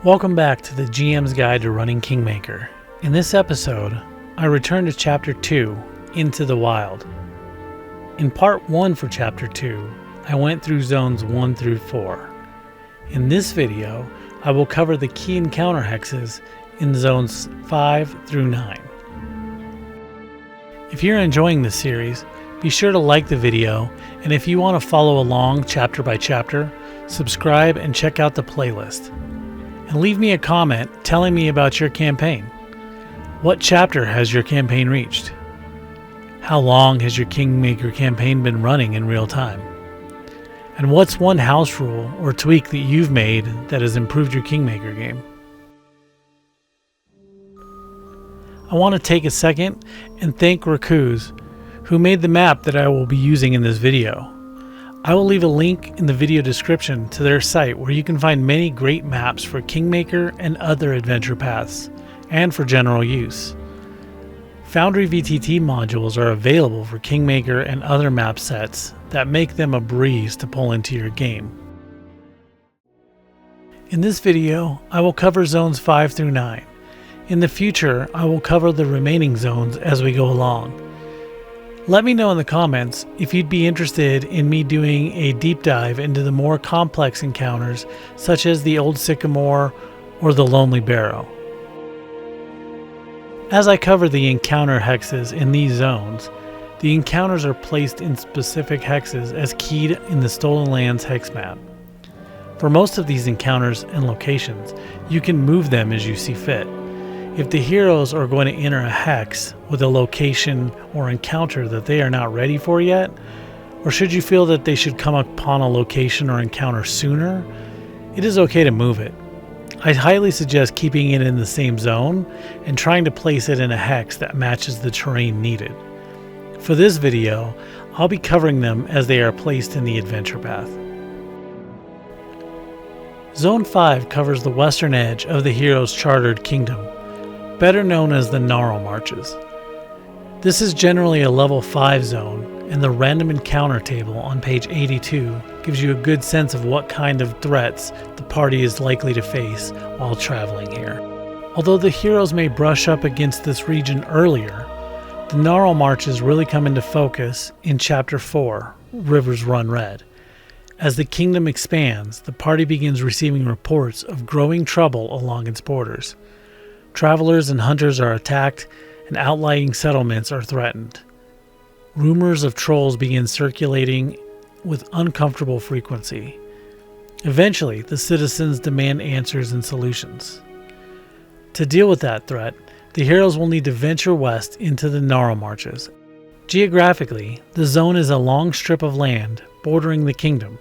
Welcome back to the GM's Guide to Running Kingmaker. In this episode, I return to Chapter 2, Into the Wild. In Part 1 for Chapter 2, I went through Zones 1 through 4. In this video, I will cover the key encounter hexes in Zones 5 through 9. If you're enjoying this series, be sure to like the video, and if you want to follow along chapter by chapter, subscribe and check out the playlist. And leave me a comment telling me about your campaign. What chapter has your campaign reached? How long has your Kingmaker campaign been running in real time? And what's one house rule or tweak that you've made that has improved your Kingmaker game? I want to take a second and thank Racooze, who made the map that I will be using in this video. I will leave a link in the video description to their site where you can find many great maps for Kingmaker and other adventure paths, and for general use. Foundry VTT modules are available for Kingmaker and other map sets that make them a breeze to pull into your game. In this video, I will cover Zones 5 through 9. In the future, I will cover the remaining zones as we go along. Let me know in the comments if you'd be interested in me doing a deep dive into the more complex encounters such as the Old Sycamore or the Lonely Barrow. As I cover the encounter hexes in these zones, the encounters are placed in specific hexes as keyed in the Stolen Lands hex map. For most of these encounters and locations, you can move them as you see fit. If the heroes are going to enter a hex with a location or encounter that they are not ready for yet, or should you feel that they should come upon a location or encounter sooner, it is okay to move it. I highly suggest keeping it in the same zone and trying to place it in a hex that matches the terrain needed. For this video, I'll be covering them as they are placed in the adventure path. Zone 5 covers the western edge of the hero's chartered kingdom, better known as the Narlmarches. This is generally a level 5 zone, and the random encounter table on page 82 gives you a good sense of what kind of threats the party is likely to face while traveling here. Although the heroes may brush up against this region earlier, the Narlmarches really come into focus in Chapter 4, Rivers Run Red. As the kingdom expands, the party begins receiving reports of growing trouble along its borders. Travelers and hunters are attacked, and outlying settlements are threatened. Rumors of trolls begin circulating with uncomfortable frequency. Eventually, the citizens demand answers and solutions. To deal with that threat, the heroes will need to venture west into the Narlmarches. Geographically, the zone is a long strip of land bordering the kingdom.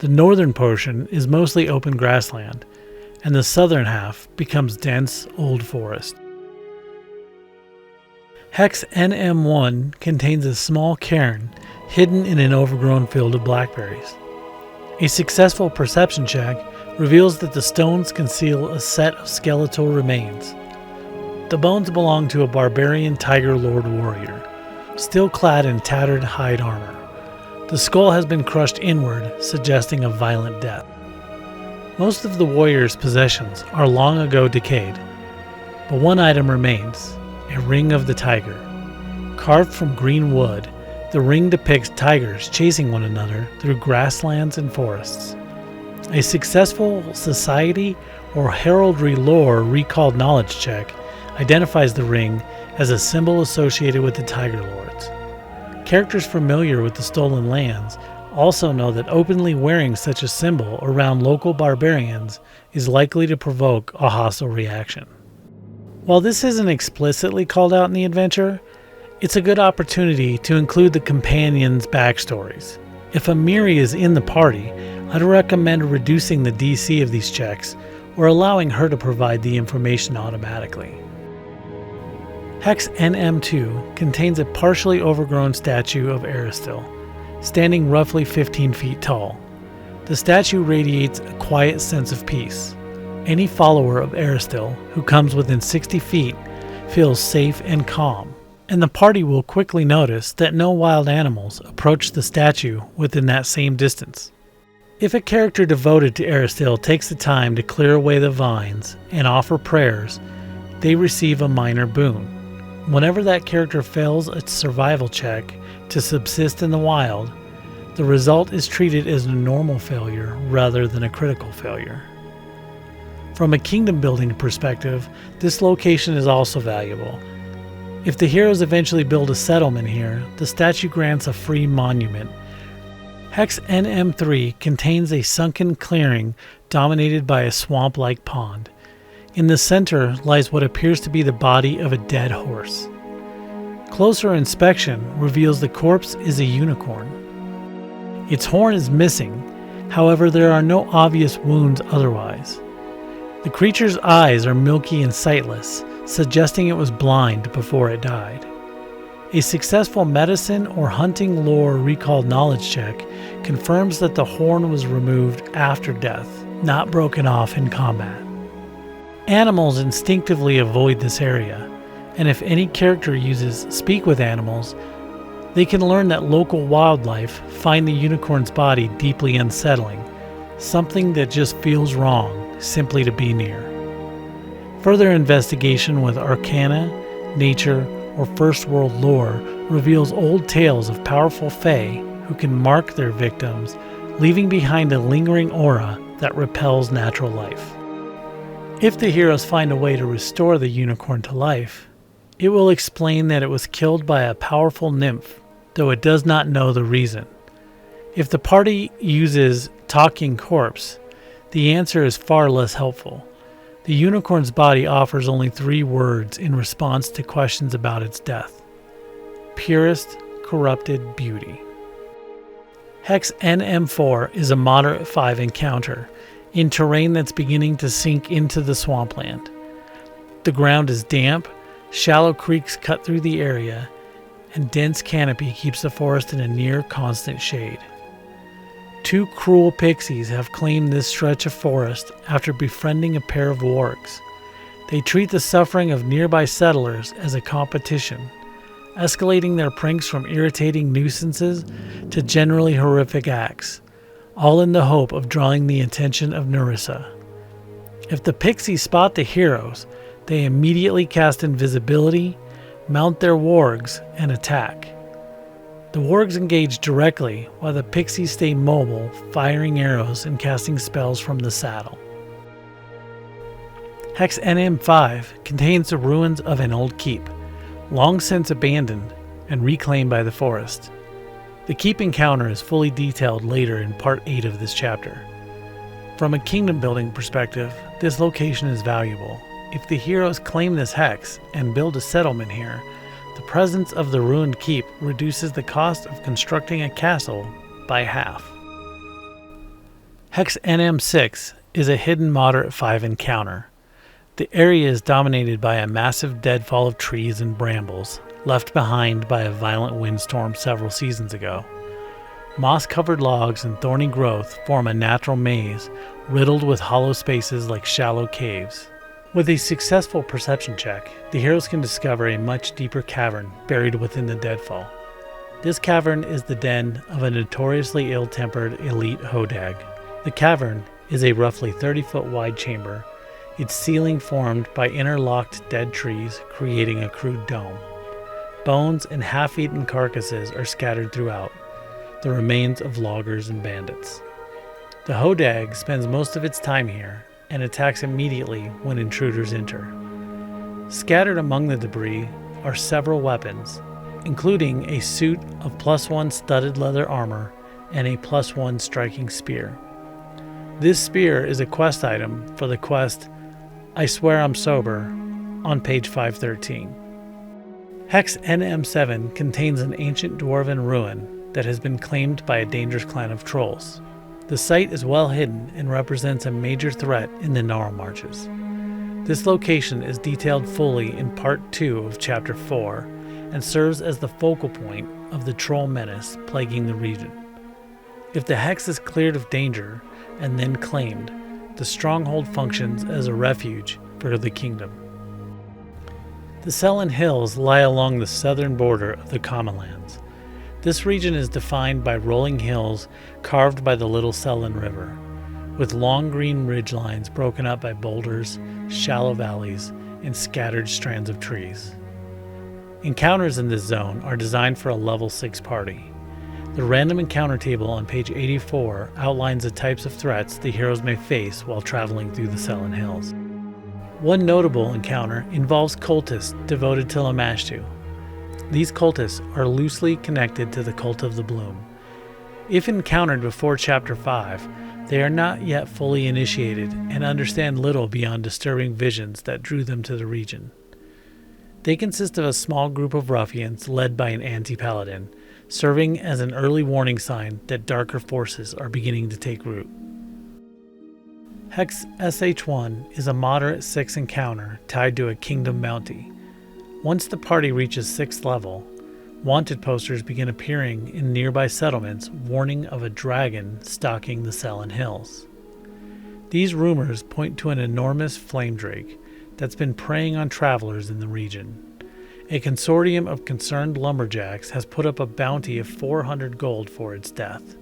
The northern portion is mostly open grassland, and the southern half becomes dense old forest. Hex NM1 contains a small cairn hidden in an overgrown field of blackberries. A successful perception check reveals that the stones conceal a set of skeletal remains. The bones belong to a barbarian tiger lord warrior, still clad in tattered hide armor. The skull has been crushed inward, suggesting a violent death. Most of the warrior's possessions are long ago decayed, but one item remains, a ring of the tiger. Carved from green wood, the ring depicts tigers chasing one another through grasslands and forests. A successful society or heraldry lore recalled knowledge check identifies the ring as a symbol associated with the Tiger Lords. Characters familiar with the Stolen Lands also know that openly wearing such a symbol around local barbarians is likely to provoke a hostile reaction. While this isn't explicitly called out in the adventure, it's a good opportunity to include the companions' backstories. If a Miri is in the party, I'd recommend reducing the DC of these checks or allowing her to provide the information automatically. Hex NM2 contains a partially overgrown statue of Erastil, standing roughly 15 feet tall. The statue radiates a quiet sense of peace. Any follower of Erastil who comes within 60 feet feels safe and calm, and the party will quickly notice that no wild animals approach the statue within that same distance. If a character devoted to Erastil takes the time to clear away the vines and offer prayers, they receive a minor boon. Whenever that character fails a survival check to subsist in the wild, the result is treated as a normal failure rather than a critical failure. From a kingdom building perspective, this location is also valuable. If the heroes eventually build a settlement here, the statue grants a free monument. Hex NM3 contains a sunken clearing dominated by a swamp-like pond. In the center lies what appears to be the body of a dead horse. Closer inspection reveals the corpse is a unicorn. Its horn is missing, however there are no obvious wounds otherwise. The creature's eyes are milky and sightless, suggesting it was blind before it died. A successful medicine or hunting lore recall knowledge check confirms that the horn was removed after death, not broken off in combat. Animals instinctively avoid this area, and if any character uses Speak with Animals, they can learn that local wildlife find the unicorn's body deeply unsettling, something that just feels wrong simply to be near. Further investigation with arcana, nature, or first world lore reveals old tales of powerful Fey who can mark their victims, leaving behind a lingering aura that repels natural life. If the heroes find a way to restore the unicorn to life, it will explain that it was killed by a powerful nymph, though it does not know the reason. If the party uses Talking Corpse, the answer is far less helpful. The unicorn's body offers only 3 words in response to questions about its death. Purest, corrupted beauty. Hex NM4 is a moderate 5 encounter in terrain that's beginning to sink into the swampland. The ground is damp, shallow creeks cut through the area, and dense canopy keeps the forest in a near constant shade. 2 cruel pixies have claimed this stretch of forest after befriending a pair of wargs. They treat the suffering of nearby settlers as a competition, escalating their pranks from irritating nuisances to generally horrific acts, all in the hope of drawing the attention of Narissa. If the pixies spot the heroes, they immediately cast invisibility, mount their wargs, and attack. The wargs engage directly while the pixies stay mobile, firing arrows and casting spells from the saddle. Hex NM5 contains the ruins of an old keep, long since abandoned and reclaimed by the forest. The keep encounter is fully detailed later in Part 8 of this chapter. From a kingdom building perspective, this location is valuable. If the heroes claim this hex and build a settlement here, the presence of the ruined keep reduces the cost of constructing a castle by half. Hex NM6 is a hidden moderate 5 encounter. The area is dominated by a massive deadfall of trees and brambles, left behind by a violent windstorm several seasons ago. Moss-covered logs and thorny growth form a natural maze, riddled with hollow spaces like shallow caves. With a successful perception check, the heroes can discover a much deeper cavern buried within the deadfall. This cavern is the den of a notoriously ill-tempered elite hodag. The cavern is a roughly 30-foot wide chamber, its ceiling formed by interlocked dead trees creating a crude dome. Bones and half-eaten carcasses are scattered throughout, the remains of loggers and bandits. The hodag spends most of its time here, and attacks immediately when intruders enter. Scattered among the debris are several weapons, including a suit of +1 studded leather armor and a +1 striking spear. This spear is a quest item for the quest I Swear I'm Sober on page 513. Hex NM7 contains an ancient dwarven ruin that has been claimed by a dangerous clan of trolls. The site is well hidden and represents a major threat in the Narlmarches. This location is detailed fully in Part 2 of Chapter 4 and serves as the focal point of the troll menace plaguing the region. If the hex is cleared of danger and then claimed, the stronghold functions as a refuge for the kingdom. The Sellen Hills lie along the southern border of the Commonlands. This region is defined by rolling hills carved by the Little Sellen River, with long green ridgelines broken up by boulders, shallow valleys, and scattered strands of trees. Encounters in this zone are designed for a level 6 party. The random encounter table on page 84 outlines the types of threats the heroes may face while traveling through the Sellen Hills. One notable encounter involves cultists devoted to Lamashtu. These cultists are loosely connected to the Cult of the Bloom. If encountered before Chapter 5, they are not yet fully initiated and understand little beyond disturbing visions that drew them to the region. They consist of a small group of ruffians led by an anti-paladin, serving as an early warning sign that darker forces are beginning to take root. Hex SH1 is a moderate 6 encounter tied to a kingdom bounty. Once the party reaches 6th level, wanted posters begin appearing in nearby settlements warning of a dragon stalking the Sellen Hills. These rumors point to an enormous flame drake that's been preying on travelers in the region. A consortium of concerned lumberjacks has put up a bounty of 400 gold for its death,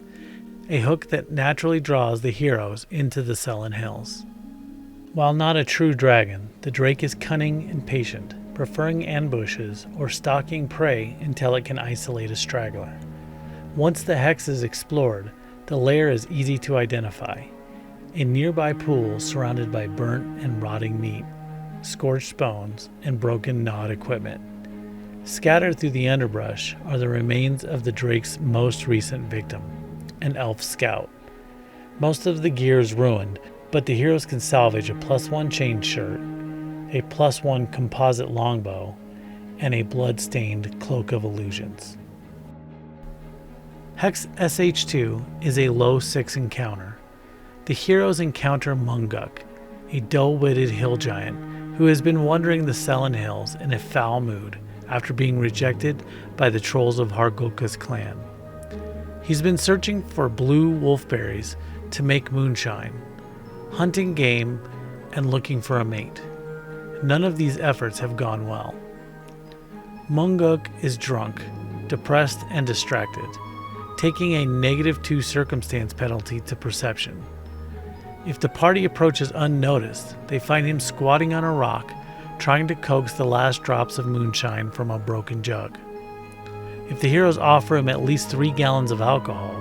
a hook that naturally draws the heroes into the Sellen Hills. While not a true dragon, the drake is cunning and patient, preferring ambushes or stalking prey until it can isolate a straggler. Once the hex is explored, the lair is easy to identify. A nearby pool surrounded by burnt and rotting meat, scorched bones, and broken gnawed equipment. Scattered through the underbrush are the remains of the drake's most recent victim, an elf scout. Most of the gear is ruined, but the heroes can salvage a +1 chain shirt, a +1 composite longbow, and a blood-stained cloak of illusions. Hex SH2 is a low 6 encounter. The heroes encounter Munguk, a dull-witted hill giant who has been wandering the Sellen Hills in a foul mood after being rejected by the trolls of HArgulka's clan. He's been searching for blue wolfberries to make moonshine, hunting game, and looking for a mate. None of these efforts have gone well. Munguk is drunk, depressed, and distracted, taking a -2 circumstance penalty to perception. If the party approaches unnoticed, they find him squatting on a rock, trying to coax the last drops of moonshine from a broken jug. If the heroes offer him at least 3 gallons of alcohol,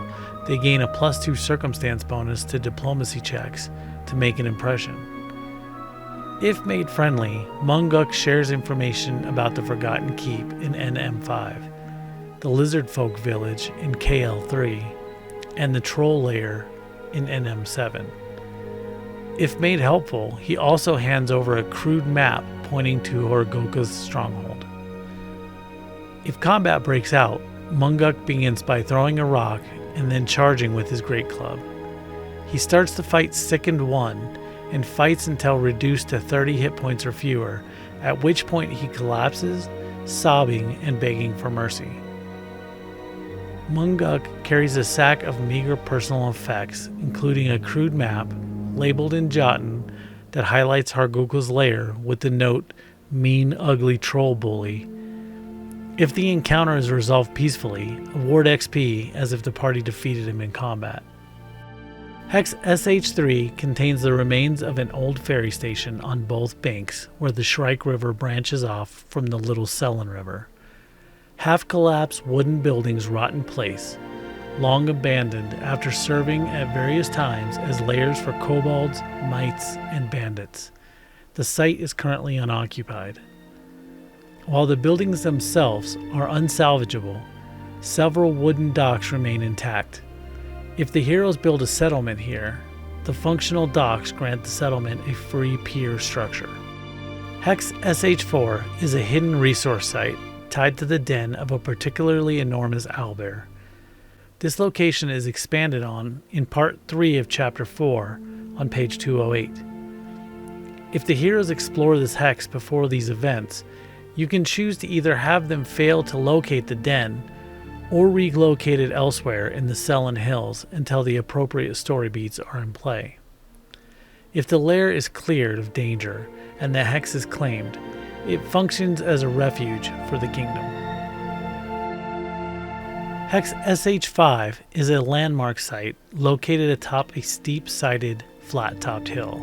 they gain a +2 circumstance bonus to diplomacy checks to make an impression. If made friendly, Munguk shares information about the Forgotten Keep in NM5, the Lizard Folk Village in KL3, and the Troll Lair in NM7. If made helpful, he also hands over a crude map pointing to HArgulka's stronghold. If combat breaks out, Munguk begins by throwing a rock and then charging with his great club. He starts the fight sickened 1 and fights until reduced to 30 hit points or fewer, at which point he collapses, sobbing and begging for mercy. Munguk carries a sack of meager personal effects, including a crude map labeled in Jotun that highlights HArgulka's lair with the note, "Mean, ugly troll bully." If the encounter is resolved peacefully, award XP as if the party defeated him in combat. Hex SH3 contains the remains of an old ferry station on both banks where the Shrike River branches off from the Little Sellen River. Half-collapsed wooden buildings rot in place, long abandoned after serving at various times as lairs for kobolds, mites, and bandits. The site is currently unoccupied. While the buildings themselves are unsalvageable, several wooden docks remain intact. If the heroes build a settlement here, the functional docks grant the settlement a free pier structure. Hex SH4 is a hidden resource site tied to the den of a particularly enormous owlbear. This location is expanded on in Part 3 of Chapter 4 on page 208. If the heroes explore this hex before these events, you can choose to either have them fail to locate the den or relocate it elsewhere in the Sellen Hills until the appropriate story beats are in play. If the lair is cleared of danger and the hex is claimed, it functions as a refuge for the kingdom. Hex SH5 is a landmark site located atop a steep-sided, flat-topped hill.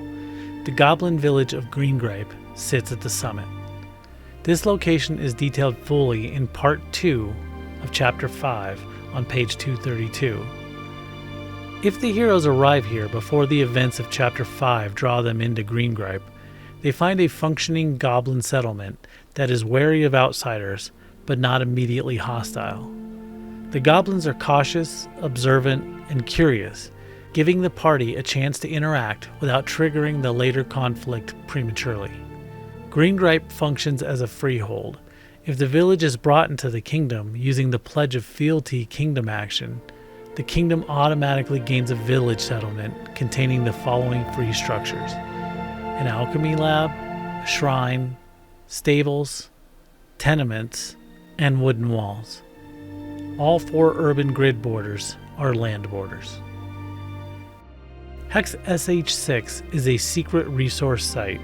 The goblin village of Greengripe sits at the summit. This location is detailed fully in Part 2 of Chapter 5 on page 232. If the heroes arrive here before the events of Chapter 5 draw them into Greengripe, they find a functioning goblin settlement that is wary of outsiders, but not immediately hostile. The goblins are cautious, observant, and curious, giving the party a chance to interact without triggering the later conflict prematurely. Greengripe functions as a freehold. If the village is brought into the kingdom using the Pledge of Fealty kingdom action, the kingdom automatically gains a village settlement containing the following free structures: an alchemy lab, a shrine, stables, tenements, and wooden walls. All 4 urban grid borders are land borders. Hex SH6 is a secret resource site.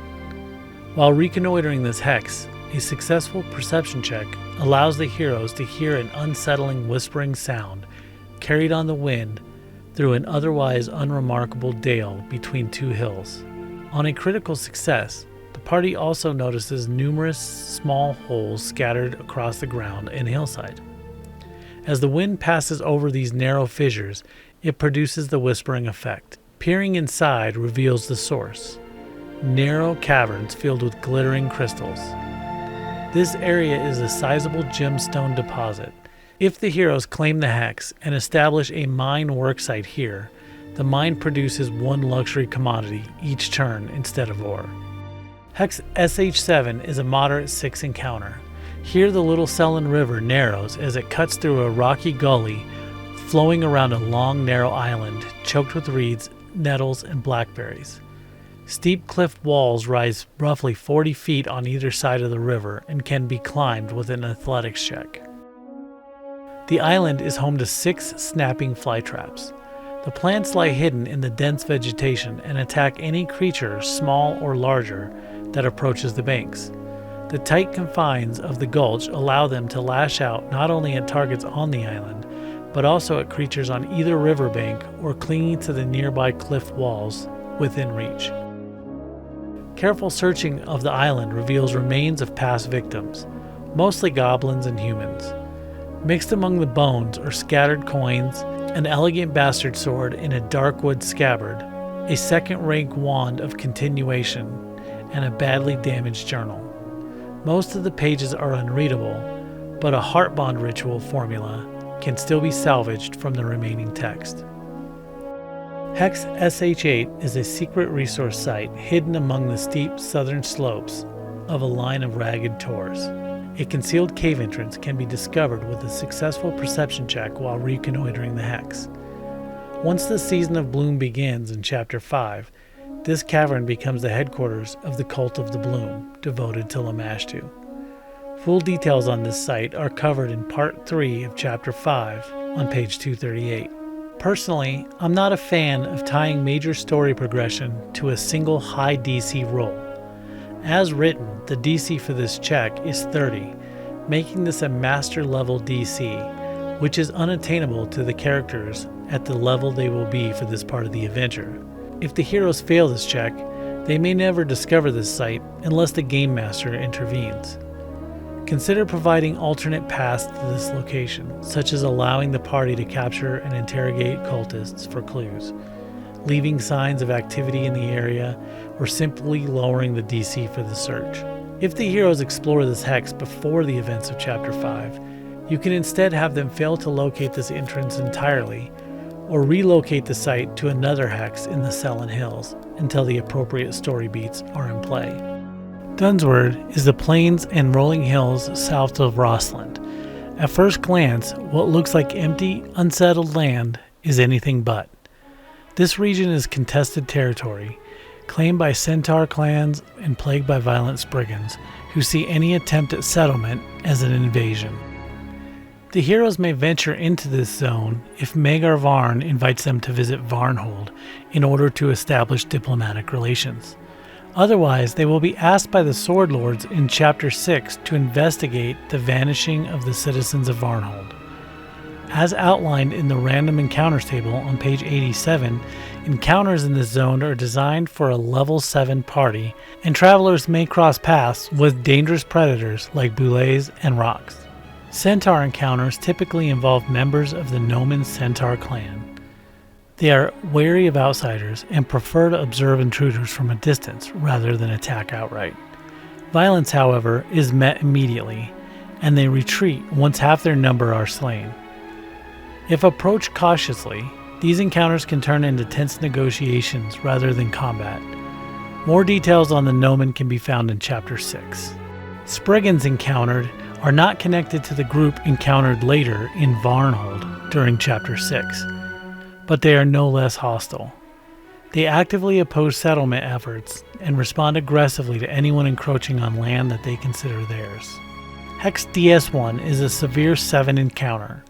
While reconnoitering this hex, a successful perception check allows the heroes to hear an unsettling whispering sound carried on the wind through an otherwise unremarkable dale between 2 hills. On a critical success, the party also notices numerous small holes scattered across the ground and hillside. As the wind passes over these narrow fissures, it produces the whispering effect. Peering inside reveals the source: narrow caverns filled with glittering crystals. This area is a sizable gemstone deposit. If the heroes claim the hex and establish a mine worksite here, the mine produces 1 luxury commodity each turn instead of ore. Hex SH7 is a moderate 6 encounter. Here the Little Sellen River narrows as it cuts through a rocky gully flowing around a long, narrow island choked with reeds, nettles, and blackberries. Steep cliff walls rise roughly 40 feet on either side of the river and can be climbed with an athletics check. The island is home to 6 snapping fly traps. The plants lie hidden in the dense vegetation and attack any creature, small or larger, that approaches the banks. The tight confines of the gulch allow them to lash out not only at targets on the island, but also at creatures on either riverbank or clinging to the nearby cliff walls within reach. Careful searching of the island reveals remains of past victims, mostly goblins and humans. Mixed among the bones are scattered coins, an elegant bastard sword in a dark wood scabbard, a second-rank wand of continuation, and a badly damaged journal. Most of the pages are unreadable, but a heart bond ritual formula can still be salvaged from the remaining text. Hex SH8 is a secret resource site hidden among the steep southern slopes of a line of ragged tors. A concealed cave entrance can be discovered with a successful perception check while reconnoitering the hex. Once the season of bloom begins in Chapter 5, this cavern becomes the headquarters of the Cult of the Bloom, devoted to Lamashtu. Full details on this site are covered in Part 3 of Chapter 5 on page 238. Personally, I'm not a fan of tying major story progression to a single high DC roll. As written, the DC for this check is 30, making this a master level DC, which is unattainable to the characters at the level they will be for this part of the adventure. If the heroes fail this check, they may never discover this site unless the Game Master intervenes. Consider providing alternate paths to this location, such as allowing the party to capture and interrogate cultists for clues, leaving signs of activity in the area, or simply lowering the DC for the search. If the heroes explore this hex before the events of Chapter 5, you can instead have them fail to locate this entrance entirely, or relocate the site to another hex in the Sellen Hills until the appropriate story beats are in play. Dunsward is the plains and rolling hills south of Rosland. At first glance, what looks like empty, unsettled land is anything but. This region is contested territory, claimed by centaur clans and plagued by violent Spriggans, who see any attempt at settlement as an invasion. The heroes may venture into this zone if Magar Varn invites them to visit Varnhold in order to establish diplomatic relations. Otherwise, they will be asked by the Sword Lords in Chapter 6 to investigate the vanishing of the citizens of Varnhold. As outlined in the random encounters table on page 87, encounters in this zone are designed for a level 7 party, and travelers may cross paths with dangerous predators like boulets and rocks. Centaur encounters typically involve members of the Nomen Centaur clan. They are wary of outsiders and prefer to observe intruders from a distance rather than attack outright. Violence, however, is met immediately, and they retreat once half their number are slain. If approached cautiously, these encounters can turn into tense negotiations rather than combat. More details on the Nomen can be found in Chapter 6. Spriggans encountered are not connected to the group encountered later in Varnhold during Chapter 6, but they are no less hostile. They actively oppose settlement efforts and respond aggressively to anyone encroaching on land that they consider theirs. Hex DS1 is a severe 7 encounter.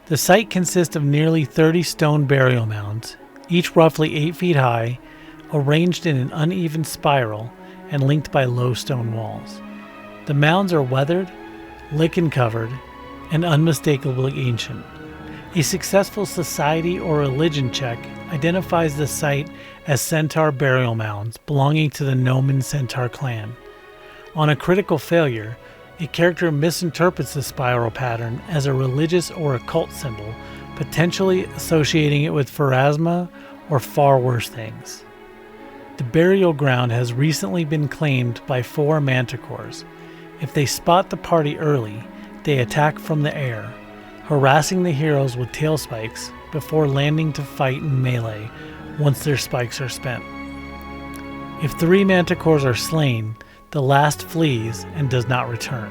The site consists of nearly 30 stone burial mounds, each roughly 8 feet high, arranged in an uneven spiral and linked by low stone walls. The mounds are weathered, lichen-covered, and unmistakably ancient. A successful society or religion check identifies the site as Centaur burial mounds belonging to the Nomen Centaur clan. On a critical failure, a character misinterprets the spiral pattern as a religious or occult symbol, potentially associating it with Pharasma or far worse things. The burial ground has recently been claimed by 4 manticores. If they spot the party early, they attack from the air, harassing the heroes with tail spikes before landing to fight in melee once their spikes are spent. If 3 manticores are slain, the last flees and does not return.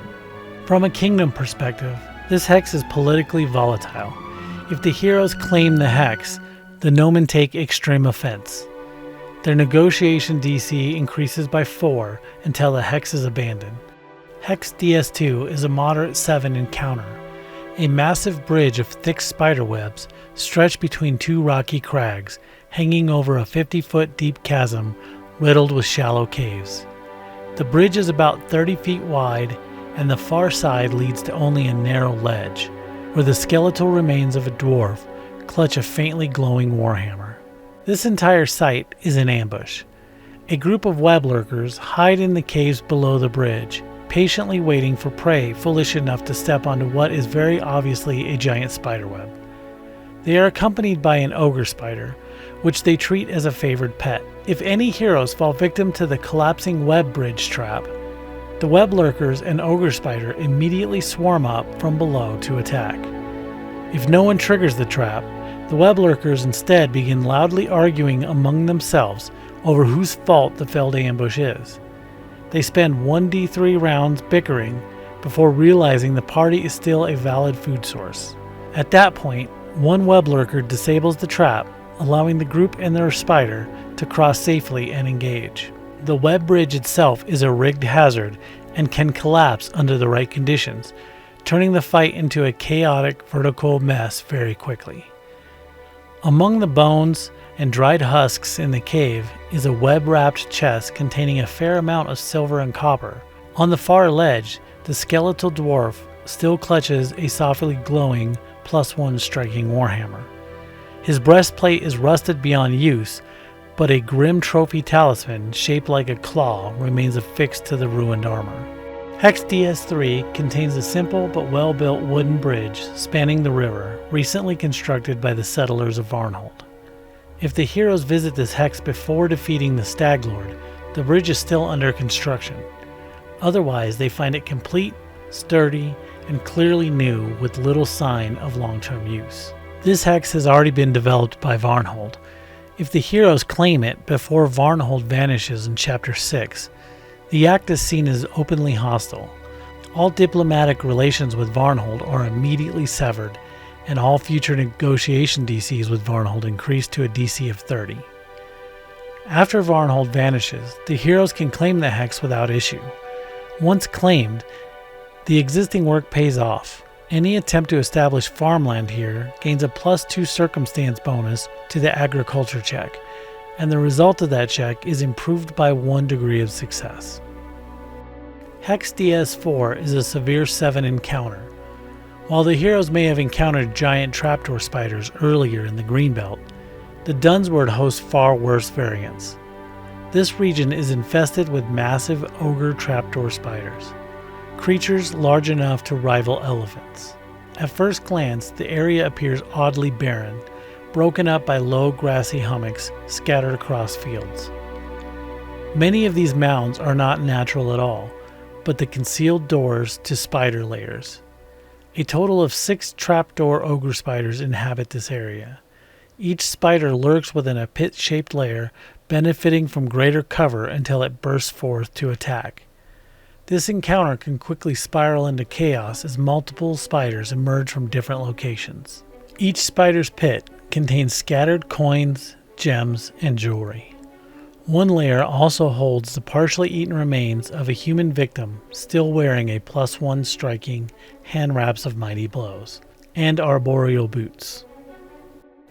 From a kingdom perspective, this hex is politically volatile. If the heroes claim the hex, the Nomen take extreme offense. Their negotiation DC increases by 4 until the hex is abandoned. Hex DS2 is a moderate 7 encounter. A massive bridge of thick spiderwebs stretched between 2 rocky crags, hanging over a 50-foot deep chasm riddled with shallow caves. The bridge is about 30 feet wide, and the far side leads to only a narrow ledge, where the skeletal remains of a dwarf clutch a faintly glowing warhammer. This entire site is an ambush. A group of web lurkers hide in the caves below the bridge, patiently waiting for prey foolish enough to step onto what is very obviously a giant spiderweb. They are accompanied by an ogre spider, which they treat as a favored pet. If any heroes fall victim to the collapsing web bridge trap, the web lurkers and ogre spider immediately swarm up from below to attack. If no one triggers the trap, the web lurkers instead begin loudly arguing among themselves over whose fault the failed ambush is. They spend 1d3 rounds bickering before realizing the party is still a valid food source. At that point, one web lurker disables the trap, allowing the group and their spider to cross safely and engage. The web bridge itself is a rigged hazard and can collapse under the right conditions, turning the fight into a chaotic vertical mess very quickly. Among the bones and dried husks in the cave is a web-wrapped chest containing a fair amount of silver and copper. On the far ledge, the skeletal dwarf still clutches a softly glowing +1 striking warhammer. His breastplate is rusted beyond use, but a grim trophy talisman shaped like a claw remains affixed to the ruined armor. Hex DS3 contains a simple but well-built wooden bridge spanning the river, recently constructed by the settlers of Varnhold. If the heroes visit this hex before defeating the Stag Lord, the bridge is still under construction. Otherwise, they find it complete, sturdy, and clearly new with little sign of long-term use. This hex has already been developed by Varnhold. If the heroes claim it before Varnhold vanishes in Chapter 6, the act is seen as openly hostile. All diplomatic relations with Varnhold are immediately severed, and all future negotiation DCs with Varnhold increase to a DC of 30. After Varnhold vanishes, the heroes can claim the hex without issue. Once claimed, the existing work pays off. Any attempt to establish farmland here gains a +2 circumstance bonus to the agriculture check, and the result of that check is improved by 1 degree of success. Hex DS4 is a severe 7 encounter. While the heroes may have encountered giant trapdoor spiders earlier in the Greenbelt, the Dunsward hosts far worse variants. This region is infested with massive ogre trapdoor spiders, creatures large enough to rival elephants. At first glance, the area appears oddly barren, broken up by low grassy hummocks scattered across fields. Many of these mounds are not natural at all, but the concealed doors to spider lairs. A total of 6 trapdoor ogre spiders inhabit this area. Each spider lurks within a pit-shaped lair, benefiting from greater cover until it bursts forth to attack. This encounter can quickly spiral into chaos as multiple spiders emerge from different locations. Each spider's pit contains scattered coins, gems, and jewelry. One lair also holds the partially eaten remains of a human victim still wearing a +1 striking hand wraps of mighty blows, and arboreal boots.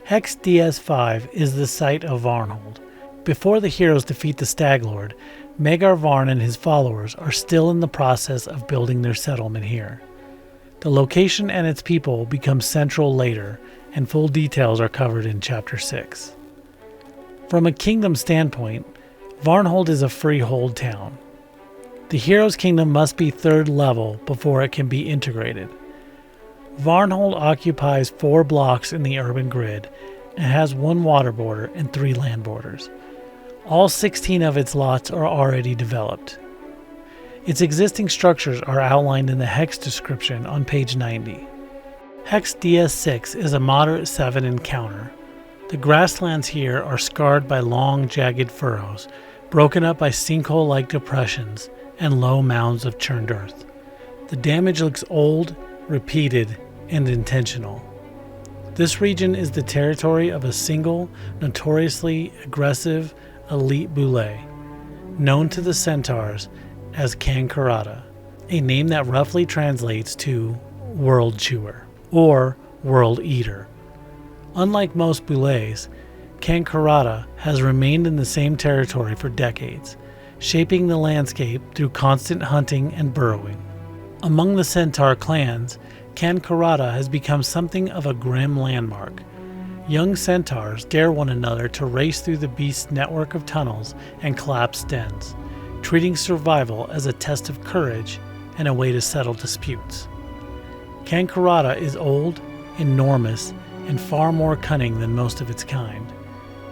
Hex DS5 is the site of Varnhold. Before the heroes defeat the Stag Lord, Megar Varn and his followers are still in the process of building their settlement here. The location and its people become central later, and full details are covered in Chapter 6. From a kingdom standpoint, Varnhold is a freehold town. The hero's kingdom must be 3rd level before it can be integrated. Varnhold occupies 4 blocks in the urban grid and has 1 water border and 3 land borders. All 16 of its lots are already developed. Its existing structures are outlined in the Hex description on page 90. Hex DS6 is a moderate 7 encounter. The grasslands here are scarred by long, jagged furrows, broken up by sinkhole-like depressions and low mounds of churned earth. The damage looks old, repeated, and intentional. This region is the territory of a single, notoriously aggressive elite boule, known to the centaurs as Kankarata, a name that roughly translates to World Chewer or World Eater. Unlike most boules, Kankarata has remained in the same territory for decades, shaping the landscape through constant hunting and burrowing. Among the centaur clans, Kankarata has become something of a grim landmark. Young centaurs dare one another to race through the beast's network of tunnels and collapsed dens, treating survival as a test of courage and a way to settle disputes. Kankarata is old, enormous, and far more cunning than most of its kind.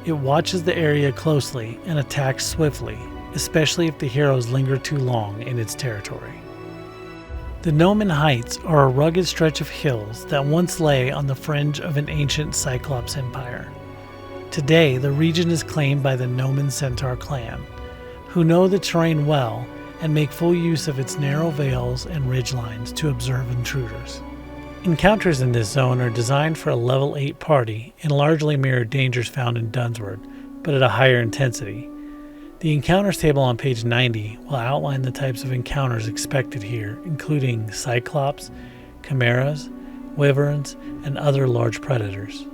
It watches the area closely and attacks swiftly, especially if the heroes linger too long in its territory. The Nomen Heights are a rugged stretch of hills that once lay on the fringe of an ancient Cyclops empire. Today, the region is claimed by the Nomen Centaur clan, who know the terrain well and make full use of its narrow vales and ridgelines to observe intruders. Encounters in this zone are designed for a level 8 party and largely mirror dangers found in Dunsward, but at a higher intensity. The encounters table on page 90 will outline the types of encounters expected here, including cyclops, chimeras, wyverns, and other large predators.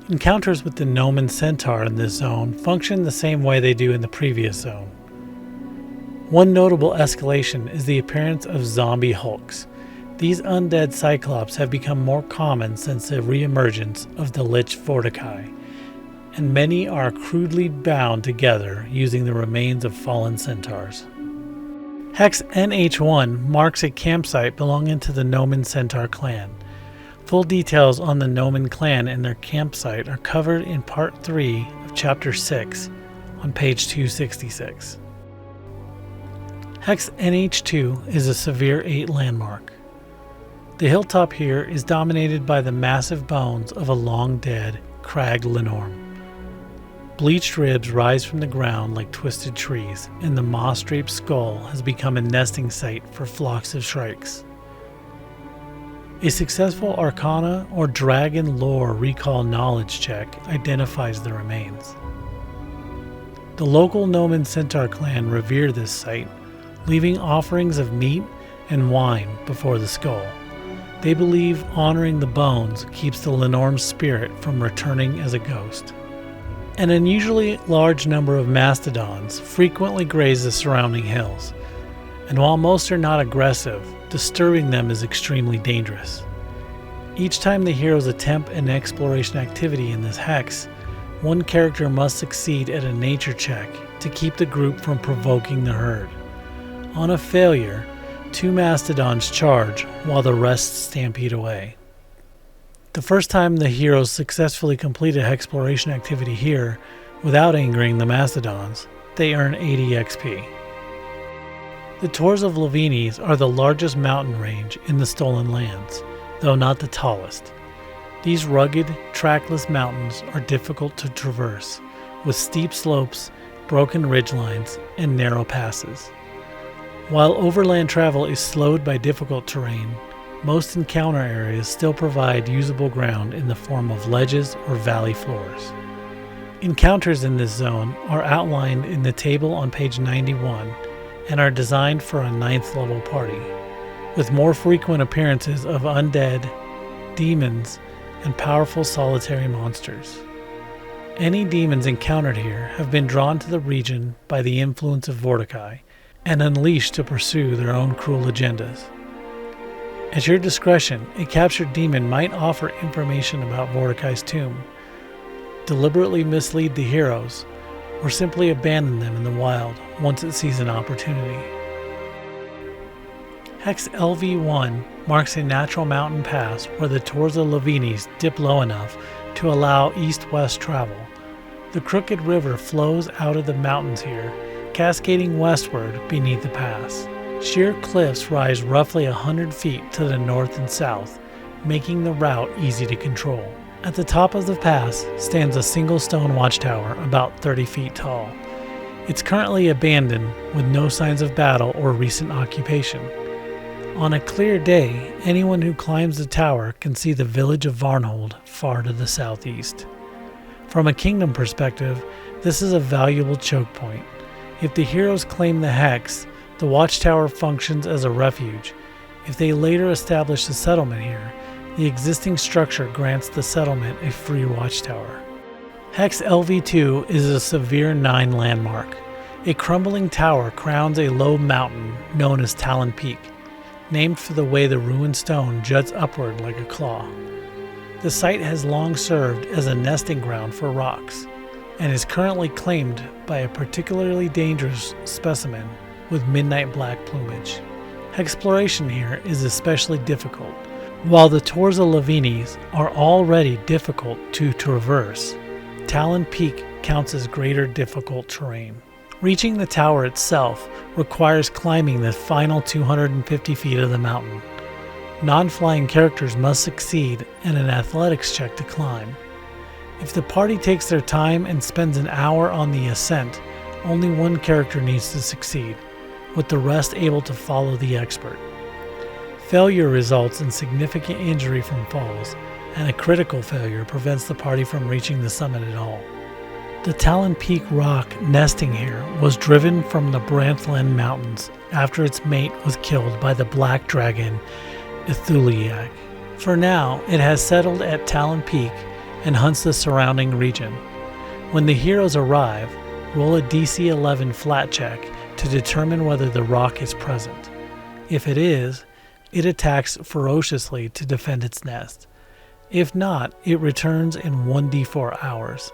Encounters with the Nomen Centaur in this zone function the same way they do in the previous zone. One notable escalation is the appearance of zombie hulks. These undead cyclops have become more common since the re-emergence of the Lich Forticae, and many are crudely bound together using the remains of fallen centaurs. Hex NH1 marks a campsite belonging to the Nomen Centaur clan. Full details on the Nomen clan and their campsite are covered in Part 3 of Chapter 6 on page 266. Hex NH2 is a Severe 8 landmark. The hilltop here is dominated by the massive bones of a long-dead crag Lenorm. Bleached ribs rise from the ground like twisted trees, and the moss-draped skull has become a nesting site for flocks of shrikes. A successful Arcana or Dragon Lore Recall Knowledge check identifies the remains. The local Nomen Centaur clan revere this site, leaving offerings of meat and wine before the skull. They believe honoring the bones keeps the Lenorm's spirit from returning as a ghost. An unusually large number of mastodons frequently graze the surrounding hills. and while most are not aggressive, disturbing them is extremely dangerous. Each time the heroes attempt an exploration activity in this hex, one character must succeed at a nature check to keep the group from provoking the herd. On a failure, 2 mastodons charge while the rest stampede away. The first time the heroes successfully complete a exploration activity here without angering the mastodons, they earn 80 XP. The Tors of Lavinis are the largest mountain range in the Stolen Lands, though not the tallest. These rugged, trackless mountains are difficult to traverse, with steep slopes, broken ridgelines, and narrow passes. While overland travel is slowed by difficult terrain, most encounter areas still provide usable ground in the form of ledges or valley floors. Encounters in this zone are outlined in the table on page 91 and are designed for a 9th level party, with more frequent appearances of undead, demons, and powerful solitary monsters. Any demons encountered here have been drawn to the region by the influence of Vortikai and unleashed to pursue their own cruel agendas. At your discretion, a captured demon might offer information about Vortikai's tomb, deliberately mislead the heroes, or simply abandon them in the wild once it sees an opportunity. Hex LV1 marks a natural mountain pass where the Tors of Lavinis dip low enough to allow east-west travel. The crooked river flows out of the mountains here, cascading westward beneath the pass. Sheer cliffs rise roughly 100 feet to the north and south, making the route easy to control. At the top of the pass stands a single stone watchtower about 30 feet tall. It's currently abandoned with no signs of battle or recent occupation. On a clear day, anyone who climbs the tower can see the village of Varnhold far to the southeast. From a kingdom perspective, this is a valuable choke point. If the heroes claim the hex, the watchtower functions as a refuge. If they later establish a settlement here, the existing structure grants the settlement a free watchtower. Hex LV2 is a severe 9 landmark. A crumbling tower crowns a low mountain known as Talon Peak, named for the way the ruined stone juts upward like a claw. The site has long served as a nesting ground for rocks, and is currently claimed by a particularly dangerous specimen with midnight black plumage. Exploration here is especially difficult. While the Tors of Lavinis are already difficult to traverse, Talon Peak counts as greater difficult terrain. Reaching the tower itself requires climbing the final 250 feet of the mountain. Non-flying characters must succeed in an athletics check to climb. If the party takes their time and spends an hour on the ascent, only one character needs to succeed, with the rest able to follow the expert. Failure results in significant injury from falls, and a critical failure prevents the party from reaching the summit at all. The Talon Peak rock nesting here was driven from the Branthlen Mountains after its mate was killed by the black dragon Ithuliag. For now, it has settled at Talon Peak and hunts the surrounding region. When the heroes arrive, roll a DC 11 flat check to determine whether the rock is present. If it is, it attacks ferociously to defend its nest. If not, it returns in 1d4 hours,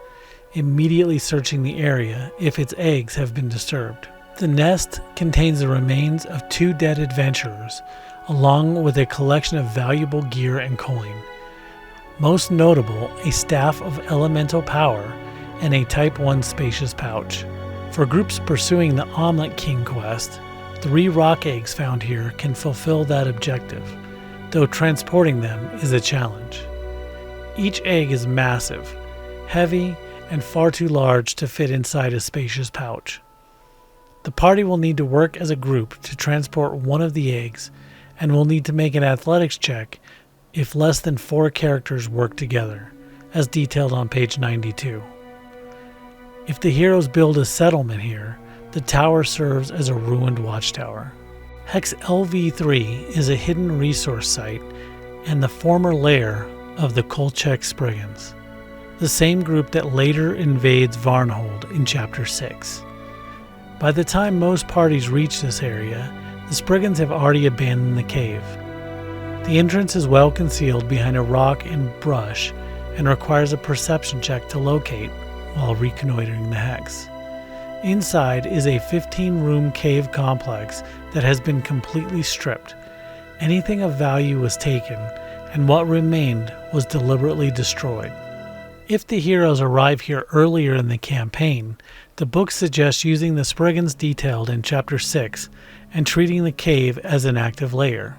immediately searching the area if its eggs have been disturbed. The nest contains the remains of 2 dead adventurers, along with a collection of valuable gear and coin. Most notable, a staff of elemental power and a Type 1 spacious pouch. For groups pursuing the Omelet King quest, 3 rock eggs found here can fulfill that objective, though transporting them is a challenge. Each egg is massive, heavy, and far too large to fit inside a spacious pouch. The party will need to work as a group to transport one of the eggs, and will need to make an athletics check if less than 4 characters work together, as detailed on page 92. If the heroes build a settlement here, the tower serves as a ruined watchtower. Hex LV3 is a hidden resource site and the former lair of the Culcheck Spriggans, the same group that later invades Varnhold in Chapter 6. By the time most parties reach this area, the Spriggans have already abandoned the cave. The entrance is well concealed behind a rock and brush and requires a perception check to locate while reconnoitering the hex. Inside is a 15-room cave complex that has been completely stripped. Anything of value was taken, and what remained was deliberately destroyed. If the heroes arrive here earlier in the campaign, the book suggests using the Spriggans detailed in Chapter 6 and treating the cave as an active lair.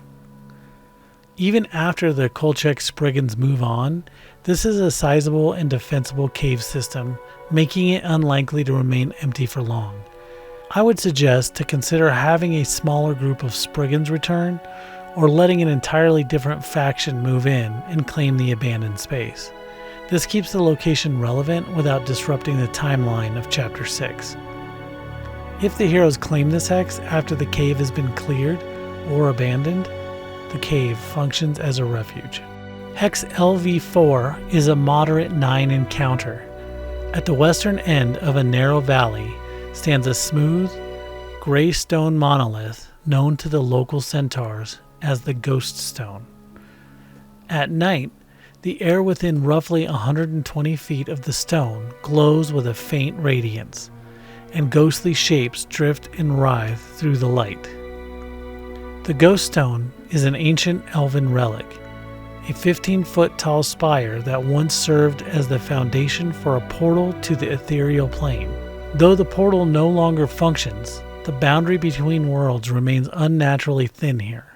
Even after the Culcheck Spriggans move on, this is a sizable and defensible cave system, making it unlikely to remain empty for long. I would suggest to consider having a smaller group of Spriggans return, or letting an entirely different faction move in and claim the abandoned space. This keeps the location relevant without disrupting the timeline of Chapter 6. If the heroes claim this hex after the cave has been cleared or abandoned, the cave functions as a refuge. Hex LV4 is a moderate 9 encounter. At the western end of a narrow valley stands a smooth, gray stone monolith known to the local centaurs as the Ghost Stone. At night, the air within roughly 120 feet of the stone glows with a faint radiance, and ghostly shapes drift and writhe through the light. The Ghost Stone is an ancient elven relic, a 15-foot tall spire that once served as the foundation for a portal to the ethereal plane. Though the portal no longer functions, the boundary between worlds remains unnaturally thin here.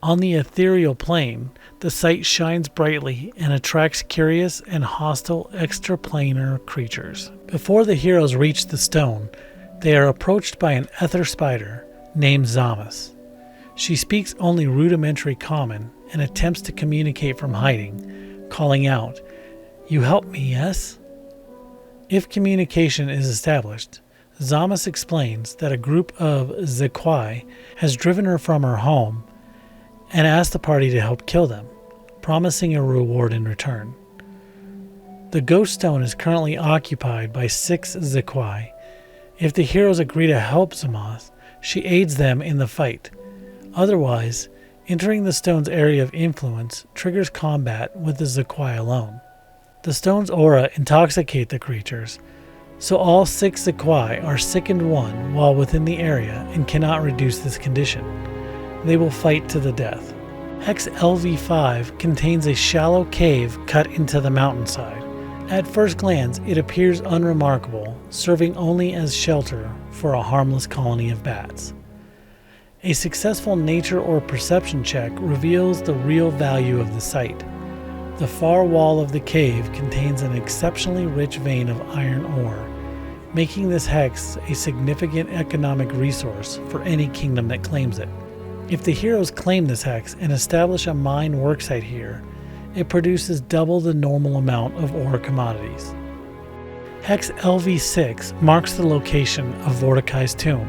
On the ethereal plane, the site shines brightly and attracts curious and hostile extraplanar creatures. Before the heroes reach the stone, they are approached by an ether spider named Zamas. She speaks only rudimentary Common and attempts to communicate from hiding, calling out, "You help me, yes?" If communication is established, Zamas explains that a group of Zekwai has driven her from her home and asked the party to help kill them, promising a reward in return. The Ghost Stone is currently occupied by 6 Zekwai. If the heroes agree to help Zamas, she aids them in the fight. Otherwise, entering the stone's area of influence triggers combat with the Zekwai alone. The stone's aura intoxicates the creatures, so all 6 Zekwai are sickened one while within the area and cannot reduce this condition. They will fight to the death. Hex LV5 contains a shallow cave cut into the mountainside. At first glance, it appears unremarkable, serving only as shelter for a harmless colony of bats. A successful nature or perception check reveals the real value of the site. The far wall of the cave contains an exceptionally rich vein of iron ore, making this hex a significant economic resource for any kingdom that claims it. If the heroes claim this hex and establish a mine worksite here, it produces double the normal amount of ore commodities. Hex LV6 marks the location of Vortikai's tomb.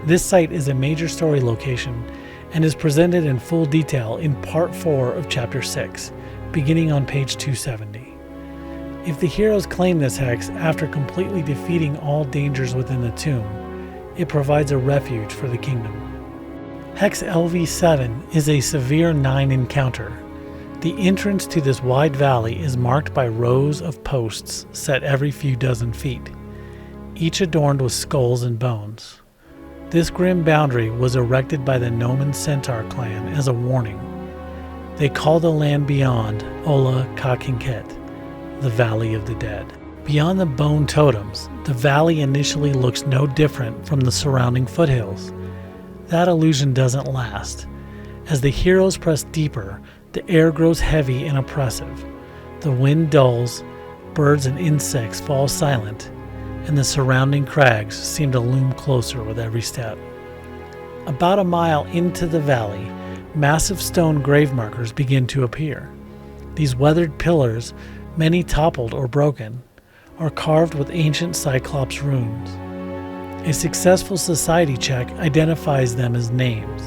This site is a major story location and is presented in full detail in Part 4 of Chapter 6, beginning on page 270. If the heroes claim this hex after completely defeating all dangers within the tomb, it provides a refuge for the kingdom. Hex LV7 is a severe 9 encounter. The entrance to this wide valley is marked by rows of posts set every few dozen feet, each adorned with skulls and bones. This grim boundary was erected by the Nomen Centaur clan as a warning. They call the land beyond Ola Kakinket, the Valley of the Dead. Beyond the bone totems, the valley initially looks no different from the surrounding foothills. That illusion doesn't last. As the heroes press deeper, the air grows heavy and oppressive. The wind dulls, birds and insects fall silent, and the surrounding crags seem to loom closer with every step. About a mile into the valley, massive stone grave markers begin to appear. These weathered pillars, many toppled or broken, are carved with ancient Cyclops runes. A successful society check identifies them as names.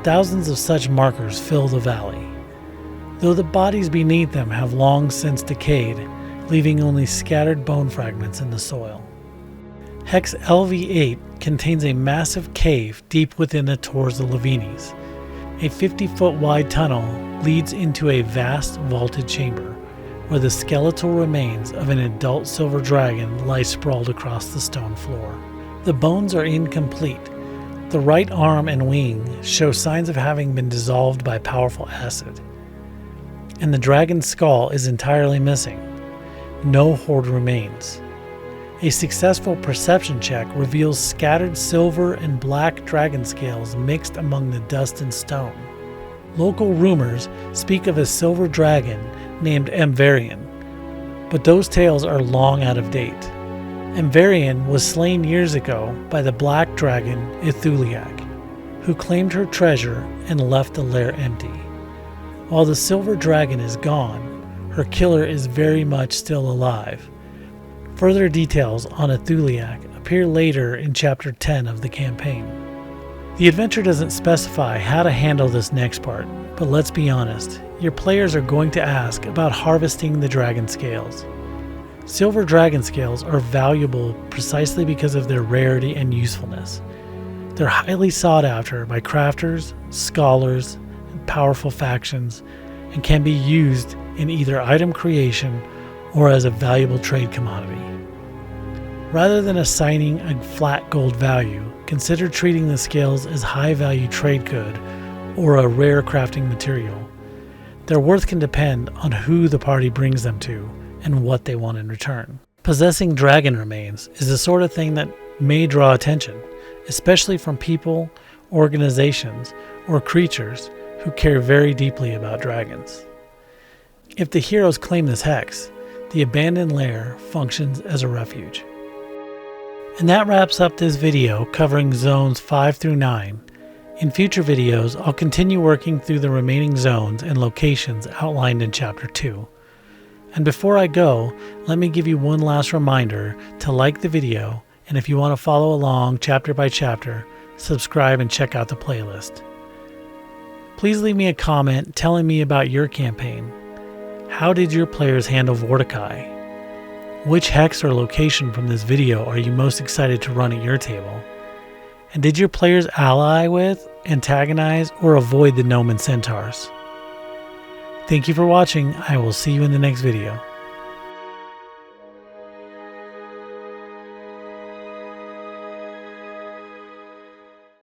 Thousands of such markers fill the valley, though the bodies beneath them have long since decayed, leaving only scattered bone fragments in the soil. Hex LV8 contains a massive cave deep within the Tors of Lavinis. A 50-foot wide tunnel leads into a vast vaulted chamber, where the skeletal remains of an adult silver dragon lie sprawled across the stone floor. The bones are incomplete. The right arm and wing show signs of having been dissolved by powerful acid, and the dragon's skull is entirely missing. No hoard remains. A successful perception check reveals scattered silver and black dragon scales mixed among the dust and stone. Local rumors speak of a silver dragon named Emvarian, but those tales are long out of date. Emvarian was slain years ago by the black dragon Ithuliak, who claimed her treasure and left the lair empty. While the silver dragon is gone, her killer is very much still alive. Further details on Ithuliak appear later in Chapter 10 of the campaign. The adventure doesn't specify how to handle this next part, but let's be honest, your players are going to ask about harvesting the dragon scales. Silver dragon scales are valuable precisely because of their rarity and usefulness. They're highly sought after by crafters, scholars, and powerful factions, and can be used in either item creation or as a valuable trade commodity. Rather than assigning a flat gold value, consider treating the scales as high-value trade good or a rare crafting material. Their worth can depend on who the party brings them to and what they want in return. Possessing dragon remains is the sort of thing that may draw attention, especially from people, organizations, or creatures who care very deeply about dragons. If the heroes claim this hex, the abandoned lair functions as a refuge. And that wraps up this video covering zones 5 through 9. In future videos, I'll continue working through the remaining zones and locations outlined in Chapter 2. And before I go, let me give you one last reminder to like the video, and if you want to follow along chapter by chapter, subscribe and check out the playlist. Please leave me a comment telling me about your campaign. How did your players handle Vortikai? Which hex or location from this video are you most excited to run at your table? And did your players ally with, antagonize, or avoid the Nomen Centaurs? Thank you for watching. I will see you in the next video.